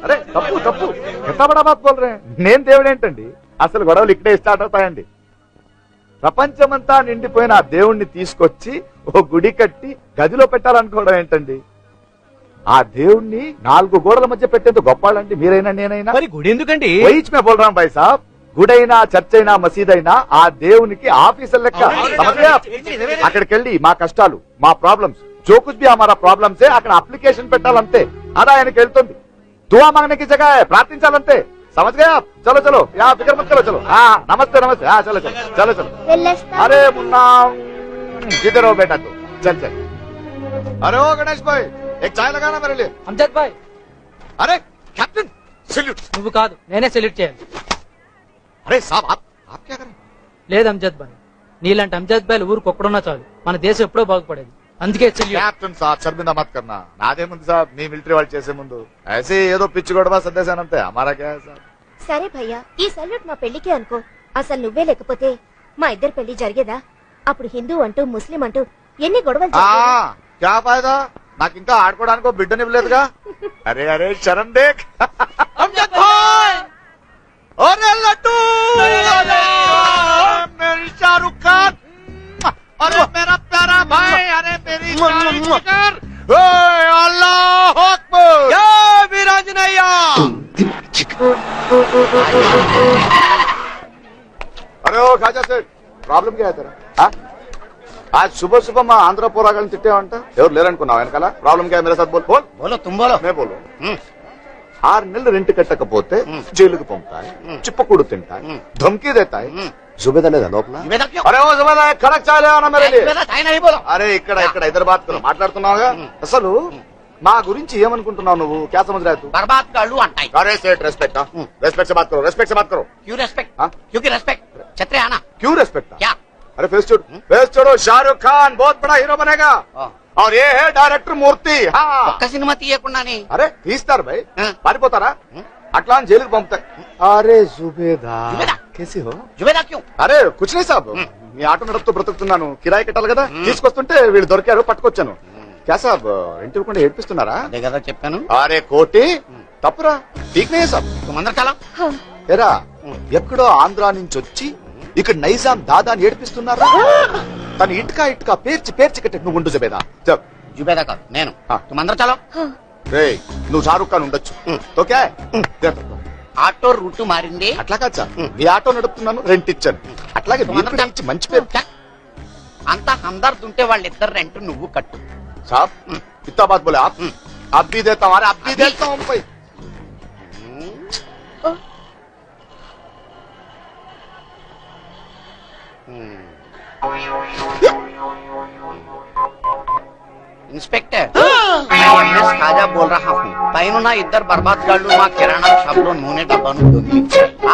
అరే తప్పు తప్పు ఎంత బడా బాత్ బోల్ రే. నేను దేవుడేంటండి, అసలు గొడవలు ఇక్కడే స్టార్ట్ అవుతాయండి. ప్రపంచమంతా నిండిపోయిన ఆ దేవుణ్ణి తీసుకొచ్చి ఓ గుడి కట్టి గదిలో పెట్టాలనుకోవడం ఏంటండి? ఆ దేవుణ్ణి 4 గోడల మధ్య పెట్టేందుకు గొప్పాలండి మీరైనా నేనైనా. మరి గుడి ఎందుకండి? మే బోల్రాం భాయ్ సాబ్, గుడైనా చర్చ్ అయినా మసీదైనా ఆ దేవునికి ఆఫీసర్ లెక్క. అక్కడికి వెళ్ళి మా కష్టాలు, మా ప్రాబ్లమ్స్, जो कुछ भी हमारा प्रॉब्लम्स है అక్కడ అప్లికేషన్ పెట్టాలంతే. అది ఆయనకి వెళ్తుంది. దువా మాంగనే కి జగహ है, ప్రార్థించాలంతే. समझ गए आप? चलो चलो यहाँ फिक्र मत करो. चलो हाँ नमस्ते नमस्ते. हाँ चलो चलो चलो चलो. अरे मुन्ना किधर हो बेटा तू? चल चल. अरे ओ गणेश भाई एक चाय लगाना मेरे लिए. అమ్జద్ భాయ్. अरे कैप्टन सैल्यूट. నువ్వు కాదు నేనే సెల్యూట్ చేయాలి. अरे साहब आप क्या कर रहे हैं? లేదు అమ్జద్ భాయ్, నీలాంటి అమ్జద్ భాయ్ ఊరికి ఒక్కడున్నా చాలు, మన దేశం ఎప్పుడో బాగుపడేది. అందుకే సెల్యూట్. कैप्टन साहब शर्मिंदा मत करना. నాదే ముందు సాబ్, మీ మిలిటరీ వాళ్ళు చేసే ముందు ऐसे ఏదో పిచ్చి గొడవ సర్దేశానంతే. हमारा क्या है साहब? సరే భయ్యా, ఈ సల్యూట్ మా పెళ్లికే అనుకో. అసలు నువ్వే లేకపోతే మా ఇద్దరు పెళ్లి జరిగేదా? అప్పుడు హిందూ అంటూ ముస్లిం అంటూ ఎన్ని గొడవలు జరిగేవి. क्या फायदा? నాకు ఇంకా ఆడుకోవడానికి బిడ్డనివ్వలేదుగా. అరే అరే శరణ్ దేక్. అమ్జద్ భాయ్. अरे लड्डू, मेरी शाहरुख खान, अरे मेरा प्यारा भाई, अरे मेरी जिगर, अल्लाह अकबर, जय वीरांजनेय. अरे ओ खाजा सेठ, प्रॉब्लम क्या है तेरा? आज सुबह सुबह मैं आंध्र पोरागल तिट्टे अंटा ఎవరు లేరనుకున్నావు వెనకాల? ప్రాబ్లం क्या है मेरे साथ बोल बोल. बोलो तुम बोलो. मैं बोलो. 6 నెలలు రెంట్ కట్టకపోతే జైలుకు పంపుతాయి, చిప్పకూడు తింటాయి, ధమ్కీ దేతాయి. జుబేదా లేదా లోపల? जुबेदा क्यों? అరే ఓ జుబేదా కడక్ చాలే అన్న మేరే లియే. जुबेदा चाय नहीं बोलो. అరే ఇక్కడ ఇక్కడ ఇద్దరు బాత్కరు మాట్లాడుతున్నావుగా. అసలు మా గురించి ఏమనుకుంటున్నావు నువ్వు? क्या समझ रहा है तू? बर्बाद कर लू अंटाई. अरे सेठ रेस्पेक्ट, रेस्पेक्ट से बात करो, रेस्पेक्ट से बात करो. क्यों रेस्पेक्ट? हाँ? क्योंकि रेस्पेक्ट छतरे आना. क्यों रेस्पेक्ट? क्या? अरे फेस छोड़ो. शाहरुख खान बहुत बड़ा हीरो बनेगा और ये है डायरेक्टर मूर्ति. ఒక్క సినిమా తీయకుండానే. అరే తీస్తారు భయ్, ఆ. పారిపోతారా? అట్లా అని జైలుకు పంపుతారు. అరే జుబేదా जुबेदा కేసి హో? जुबेदा क्यों? అరే కుచ్ నీ సాబ్, మీ ఆటో నడుపుతూ బ్రతుకుతున్నాను, కిరాయి కట్టాలి కదా. తీసుకొస్తుంటే వీళ్ళు దొరికారు, పట్టుకొచ్చాను. క్యా సాబ్ ఇంటి కూడా ఏడ్పిస్తున్నారా? అదే కదా చెప్పాను. అరే కోటి తప్పురా, ఠీక్ నే సాబ్. तुम अंदर चलो. ఎరా ఎక్కడో ఆంధ్రా నుంచి వచ్చి ఇక్కడ నైజాం దాదాని ఏడిపిస్తున్నారా? తను ఇటుకా ఇటుకా పేర్చి పేర్చి కట్టే. నువ్వు ఉండు జబేదా. जुबेदा కాదు నేను. हाँ. तुम अंदर चलो. రే నువ్వు షారుఖ్ ఖాన్ ఉండొచ్చు, ఓకే? ఆటో రూట్ మారింది. అట్లా కాదు సార్, మీ ఆటో నడుపుతున్నాను, రెంట్ ఇచ్చాను. అట్లాగే మీరు కూడా ఇచ్చి మంచి పేరు. అంత హందర్ద్ ఉంటే వాళ్ళిద్దరు రెంట్ నువ్వు కట్టు. साहब कितना बात बोले आप? आप भी देता हूँ, आप भी देता हूँ भाई. ఇన్స్పెక్టర్, ఖాజా బోల్ రహా హూ. పైన ఇద్దరు బర్బాద్ గాళ్ళు మా కిరాణా షాప్ లో నూనె డబ్బాను దొంగి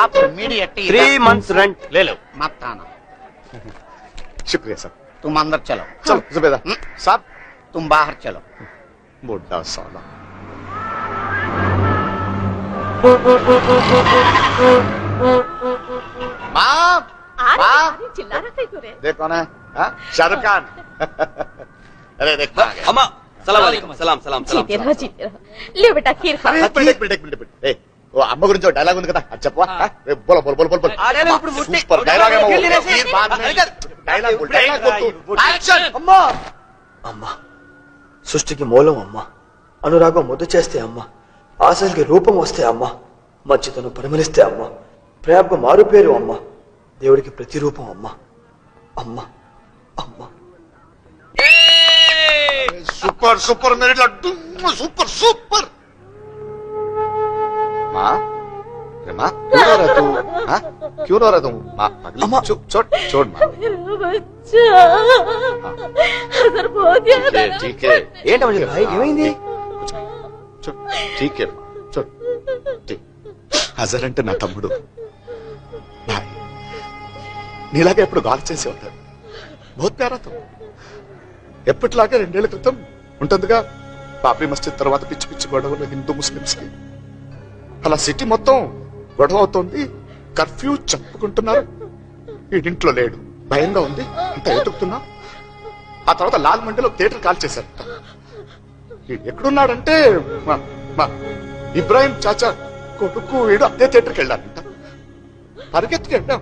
आप इमीडिएट 3 months rent ले लो. मत आना. शुक्रिया साहब. तुम अंदर चलो. चलो जुबेदा साहब, तुम बाहर चलो. बुड्ढा साला. माँ చిల్లారా కైకురే. देखो ना, शाहरुख खान. अरे देख అమ్మా సలాం అలైకుం. సలాం సలాం సలాం. చితిరా చితిరా. లే బేటా ఖీర్ ఖా. एक मिनट. ए ఓ అమ్మ గురించి ఒక డైలాగ్ ఉంది కదా, అది చెప్పవా? బోలో బోలో బోలో బోలో. అరే ఇప్పుడు ముట్టి సూపర్ డైలాగ్ ఏమో. గిల్లి రేసి. డైలాగ్ బోల్, డైలాగ్ బోల్. యాక్షన్. అమ్మా అమ్మా సృష్టికి మూలం అమ్మ, అనురాగం ముద్దు చేస్తే అమ్మ, ఆశలకి రూపం వస్తే అమ్మ, మంచితను పరిమళిస్తే అమ్మ, ప్రేమకు మారు పేరు అమ్మ, దేవుడికి ప్రతిరూపం అమ్మ. అమ్మ అమ్మ सुपर सुपर मेरे लड्डू, सुपर सुपर. माँ अरे माँ क्यों रो रहा तू? हाँ क्यों रो रहा तू? माँ अगली चुप छोड़ माँ. मेरा बच्चा अगर बहुत याद आ रहा. ठीक है ఏంటమ్మా భాయ్ ఏమైంది? चुप ठीक है चुप ठीक. హజర్ అంటే నా తమ్ముడు భాయ్, నీలాగా ఎప్పుడు గాలి చేసి ఉంటాడు. బహుత్ ప్యారాతో ఎప్పటిలాగే 2 ఏళ్ల క్రితం ఉంటుందిగా బాబ్రీ మస్జిద్ తర్వాత పిచ్చి పిచ్చి గొడవలు హిందూ ముస్లింస్ కి. అలా సిటీ మొత్తం గొడవ అవుతోంది, కర్ఫ్యూ చెప్పుకుంటున్నారు. ఇంట్లో లేడు, భయంగా ఉంది, ఇంత ఎతుకుతున్నా. ఆ తర్వాత లాల్ మండిలో థియేటర్ కాల్ చేశారు. ఎక్కడున్నాడంటే ఇబ్రాహిం చాచా కొడుకు వీడు అదే థియేటర్కి వెళ్ళారంట. పరిగెత్తుకు వెళ్ళాం.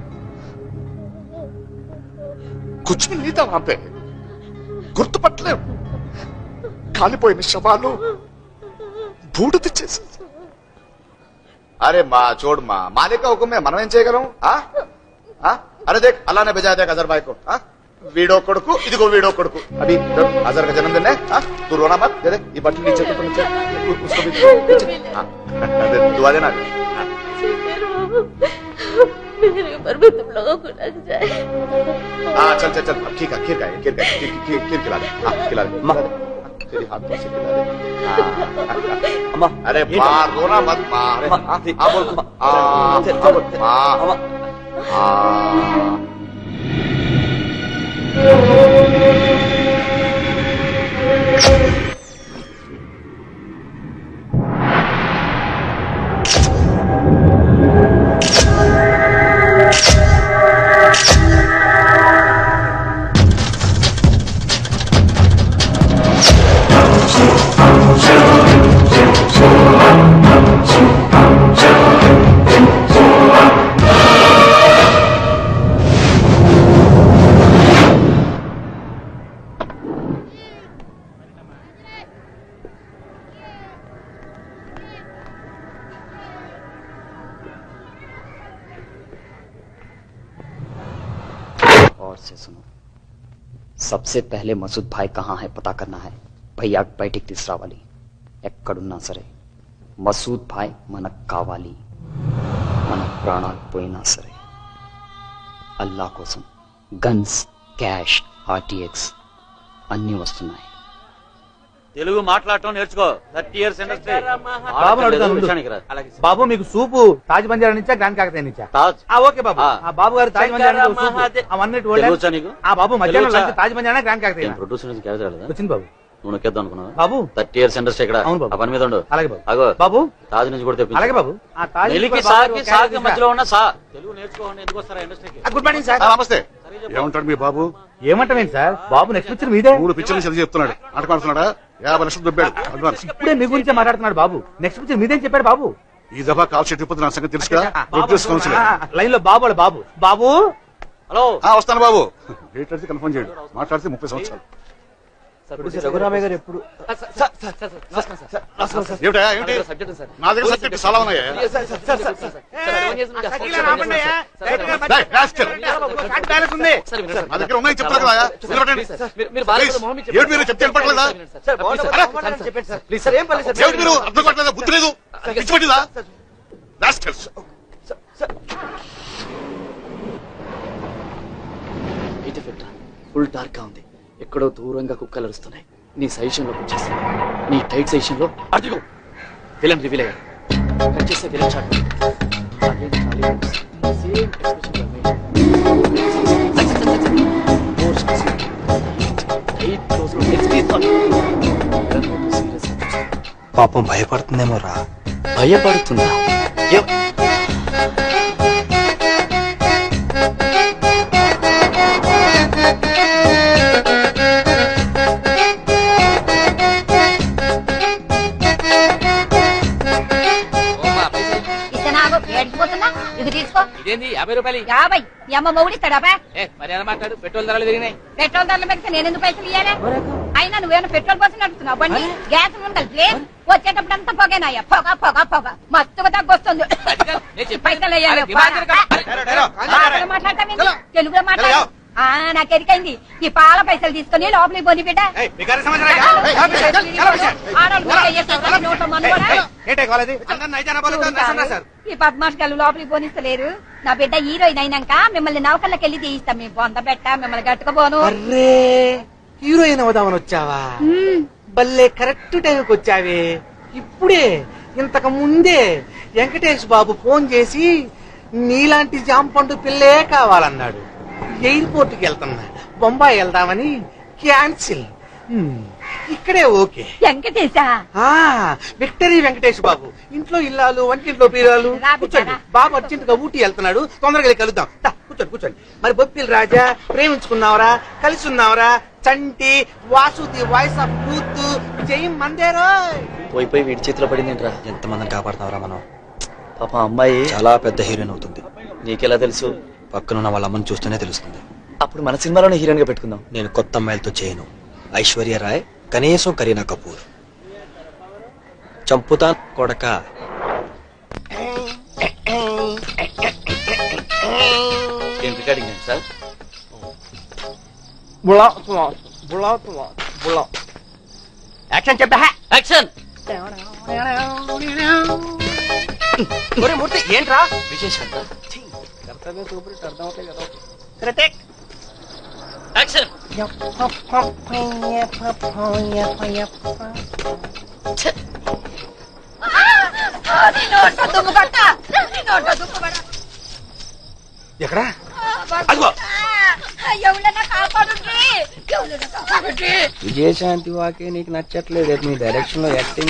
కుచ్చు నీతా వాపే గుర్తుపట్టలేం. కాలిపోయిన శవాలు బూడిద చేసి. అరే మా చూడు మా మాలిక హుకుమే, మనం ఏం చేయగలం? అరే దేక్ అలానే బజా దేక్ అజర్ భాయ్ కో. వీడో కొడుకు, ఇదిగో వీడో కొడుకు. అభి అజర్ का जन्मदिन है, तू रोना मत, दे दे ये बटन नीचे तो नीचे उसको भी दे, दुआ देना. मेरी उम्र में तुम लोगों को लग जाए. चल चल चल खीर का खीर खिला दे. खिला दे तेरी हाथों से खिला दे. अम्मा अरे माँ रोना मत माँ. बोल माँ. और से सुनो, सबसे पहले मसूद भाई कहाँ है पता करना है. भैया बैठक तीसरा वाली ఎక్కడున్నా సరే మసూద్ భాయ్ మనకు కావాలి. మన ప్రాణాలు పోయినా సరే అల్లా కోసం గన్స్, క్యాష్, ఆర్టీఎక్స్ అన్నీ వస్తున్నాయి. తెలుగు మాట్లాడటం నేర్చుకో. 30 years ఇండస్ట్రీ. బాబు అడుగుతాను ముందు. బాబు మీకు సూపు తాజ్ బంజారా నుంచా గ్రాండ్ కాకతీయ నుంచా? తాజ్. ఓకే బాబు. ఆ బాబు గారు తాజ్ బంజారా నుంచి సూపు అవన్నీ తెలుగుచా నీకు? ఆ బాబు మధ్యాహ్నం lunch Taj Banjara grand Kakatiya producer నుంచి క్యారేజ్ రాలేదా? వచ్చింది బాబు. నువ్వు నొక్కేద్దాం అనుకున్నావా? బాబు 30 years ఇండస్ట్రీ ఇక్కడ. అవును బాబు. ఆ పని మీద ఉండు. అలాగే బాబు. అగో బాబు తాజ్ నుంచి కూడా తెప్పించు. అలాగే బాబు. ఆ తాజ్ నెలికి సాకి సాకి మధ్యలో ఉన్న సా తెలుగు నేర్చుకోండి. ఎందుకు వస్తారా ఇండస్ట్రీకి? Good morning sir. నమస్తే. ఏమంటాడు మీ బాబు? ఏమంటావేంటి సార్? బాబు నెక్స్ట్ పిక్చర్ మీదే. 3 పిక్చర్లు చదివి చెప్తున్నాడు. ఆటమాడుతున్నాడా? 50 లక్షలు దొబ్బాడు అడ్వాన్స్. ఇప్పుడే మీ గురించే మాట్లాడుతున్నాడు బాబు. నెక్స్ట్ పిక్చర్ మీదేం చెప్పాడు బాబు. ఈ దఫా కాల్ షీట్ ఇప్పటి నా సంగతి తెలుసుగా. ప్రొడ్యూస్ కౌన్సిల్ లైన్ లో బాబు వాళ్ళ బాబు. బాబు హలో. వస్తాను బాబు. డేట్ అడితే కన్ఫర్మ్ చేయండి. మాట్లాడితే 30 సంవత్సరాలు. రఘురామయ్య గారు ఎప్పుడు ఏమిటా ఏమిటి? నా దగ్గర సబ్జెక్ట్ చాలా ఉన్నాయా? నా దగ్గర ఉన్నాయి చెప్తారు కదా. ఏమిటి మీరు చెప్తే వినపడలేదా? ఏమిటి మీరు అర్థం పట్టలేదా? బుద్ధి లేదు, పిచ్చి పట్టిందా? ఫుల్ డార్క్ గా ఉంది. ఎక్కడో దూరంగా కుక్కలు అరుస్తున్నాయి. నీ సజెషన్ లోకి వచ్చేసి నీ టైట్ సజెషన్ లో అదిగో విలన్ రివీల్ అయ్యాడు. కట్ చేస్తే విలన్ షాట్. పాపం భయపడుతుందేమో రా. భయపడుతుందా? ఇది తీసుకో. ఇదేంది 50 రూపాయలు? 50. మీ అమ్మ మొగుడిస్తాడా? మరి ఎలా మాట్లాడు? పెట్రోల్ ధరలు పెరిగినాయి. పెట్రోల్ ధరలు పెడితే నేను ఎందుకు పైసలు ఇయ్యాలి? అయినా నువ్వేమైనా పెట్రోల్ కోసం నడుపుతున్నావు బండి? గ్యాస్ ఉండాలి. వచ్చేటప్పుడు అంతా పొగేనాయ్యా. పొగ పొగ పొగ మస్తుగా తగ్గొస్తుంది. పైసలు వేయాలి. మాట్లాడతావేంటి? తెలుగులో మాట్లాడు. నాకు ఎరికైంది. ఈ పాల పైసలు తీసుకుని లోపలికి పోని బిడ్డ. ఈ పద్మాషకాలు లోపలికి పోనిస్తలేరు. నా బిడ్డ హీరోయిన్ అయినాక మిమ్మల్ని నౌకర్లకెళ్ళి తీయిస్తాం. మీ బొంద పెట్ట మిమ్మల్ని గట్టుకుపోను. హీరోయిన్ అవుదామని వచ్చావా? బల్లే కరెక్ట్ టైంకి వచ్చావే. ఇప్పుడే ఇంతకు ముందే వెంకటేష్ బాబు ఫోన్ చేసి నీలాంటి జాంపండు పిల్లే కావాలన్నాడు. ఎయిర్పోర్ట్ కి వెళ్తున్నా, బొంబాయి వెళ్దామని క్యాన్సిల్. ఇక్కడే ఓకే. వెంకటేశా? విక్టరీ వెంకటేష్ బాబు. ఇంట్లో ఇల్లాలు, వంటింట్లో పీరాలు. కూర్చోండి. బాబు అర్జెంట్ గా ఊటీ వెళ్తున్నాడు. తొందరగా వెళ్ళి కలుద్దాం. కూర్చోండి కూర్చోండి. మరి బొప్పిల్ రాజా, ప్రేమించుకున్నావరా, కలిసి ఉన్నావరా, చంటి, వాసుది వాయిస్ ఆఫ్ యూత్, జై మందేరో. పోయి వీడి చేతిలో పడింది ఏంట్రా? ఎంతమందిని కాపాడుతున్నావురా మనం? పాప అమ్మాయి చాలా పెద్ద హీరోయిన్ అవుతుంది. నీకెలా తెలుసు? పక్కనున్న వాళ్ళ అమ్మని చూస్తూనే తెలుస్తుంది. అప్పుడు మన సినిమాలోనే హీరోయిన్ గా పెట్టుకుందాం. నేను కొత్త అమ్మాయిలతో చేయను. ఐశ్వర్య రాయ్, కనీసం కరీనా కపూర్. చంపుతా కొడక. ఏం రికార్డింగ్ ఏంటి సార్? యాక్షన్ చెప్పా. యాక్షన్. ఒరే మూర్తి ఏంట్రా? విశేషం కర్తవ్యం సూపర్ అర్థం అవుతాయి కదా. యాక్షన్. ఎక్కడా? అదిగో. ఎవరైనా కాపాడుండ్రి, ఎవరైనా కాపాడుండ్రి. విజయశాంతి వాకే నీకు నచ్చట్లేదు. మీ డైరెక్షన్ లో యాక్టింగ్